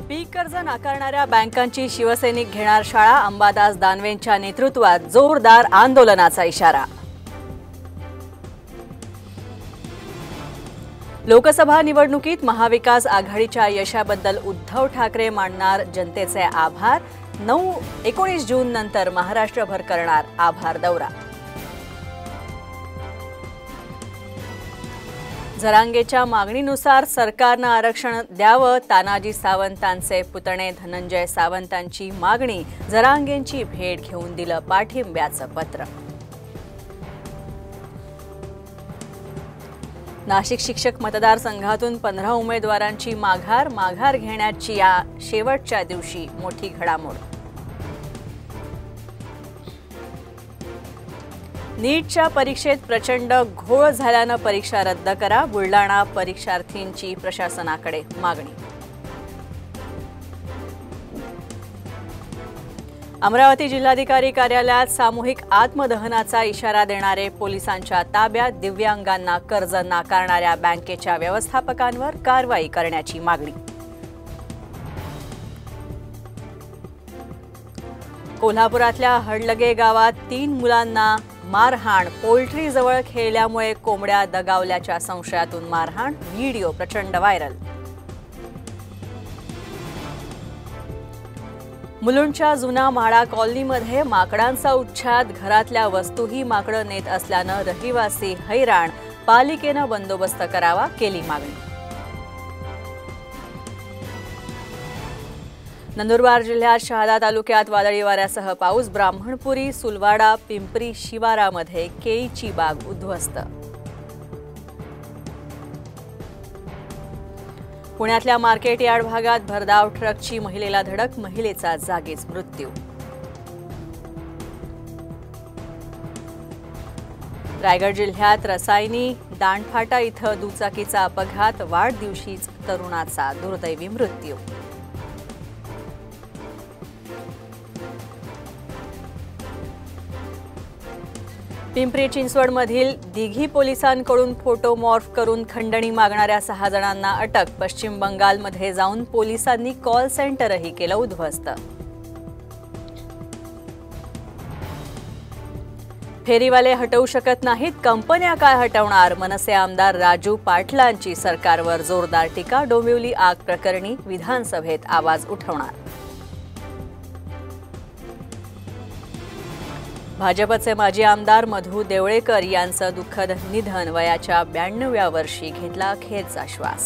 पीक कर्ज नाकारणाऱ्या बँकांची शिवसैनिक घेणार शाळा, अंबादास दानवेंच्या नेतृत्वात जोरदार आंदोलनाचा इशारा। लोकसभा निवडणुकीत महाविकास आघाडीच्या यशाबद्दल उद्धव ठाकरे मानणार जनतेचे आभार। 19 जून नंतर महाराष्ट्रभर करणार आभार दौरा। जरांगेच्या मागणीनुसार सरकारनं आरक्षण द्यावं, तानाजी सावंतांचे पुतणे धनंजय सावंतांची मागणी। जरांगेंची भेट घेऊन दिलं पाठिंब्याचं पत्र। नाशिक शिक्षक मतदारसंघातून 15 उमेदवारांची माघार घेण्याची या शेवटच्या दिवशी मोठी घडामोड। नीटच्या परीक्षेत प्रचंड घोळ झाल्यानं परीक्षा रद्द करा, बुलडाणा परीक्षार्थींची प्रशासनाकडे मागणी। अमरावती जिल्हाधिकारी कार्यालयात सामूहिक आत्मदहनाचा इशारा देणारे पोलिसांच्या ताब्यात, दिव्यांगांना कर्ज नाकारणाऱ्या बँकेच्या व्यवस्थापकांवर कारवाई करण्याची मागणी। कोल्हापुरातल्या हडलगे गावात 3 मुलांना मारहाण, पोल्ट्रीजवळ खेळल्यामुळे कोंबड्या दगावल्याच्या संशयातून मारहाण, व्हिडिओ प्रचंड व्हायरल। मुलुंडच्या जुना म्हाडा कॉलनीमध्ये माकडांचा उच्छाद, घरातल्या वस्तूही माकडं नेत असल्यानं रहिवासी हैराण, पालिकेनं बंदोबस्त करावा, केली मागणी। नंदुरबार जिल्ह्यात शहादा तालुक्यात वादळी वाऱ्यासह पाऊस, ब्राह्मणपुरी, सुलवाडा, पिंपरी शिवारामध्ये केळीची बाग उद्ध्वस्त। पुण्यातल्या मार्केट यार्ड भागात भरधाव ट्रकची महिलेला धडक, महिलेचा जागीच मृत्यू। रायगड जिल्ह्यात रसायनी दांडफाटा इथं दुचाकीचा अपघात, वाढदिवशीच तरुणाचा दुर्दैवी मृत्यू। पिंपरी चिंचवडमधील दिघी पोलिसांकडून फोटो मॉर्फ करून खंडणी मागणाऱ्या 6 जणांना अटक, पश्चिम बंगालमध्ये जाऊन पोलिसांनी कॉल सेंटरही केलं उद्ध्वस्त। फेरीवाले हटवू शकत नाहीत, कंपन्या काय हटवणार, मनसे आमदार राजू पाटलांची सरकारवर जोरदार टीका, डोंबिवली आग प्रकरणी विधानसभेत आवाज उठवणार। भाजपचे माजी आमदार मधू देवळेकर यांचं दुःखद निधन, वयाच्या 92व्या वर्षी घेतला अखेरचा श्वास।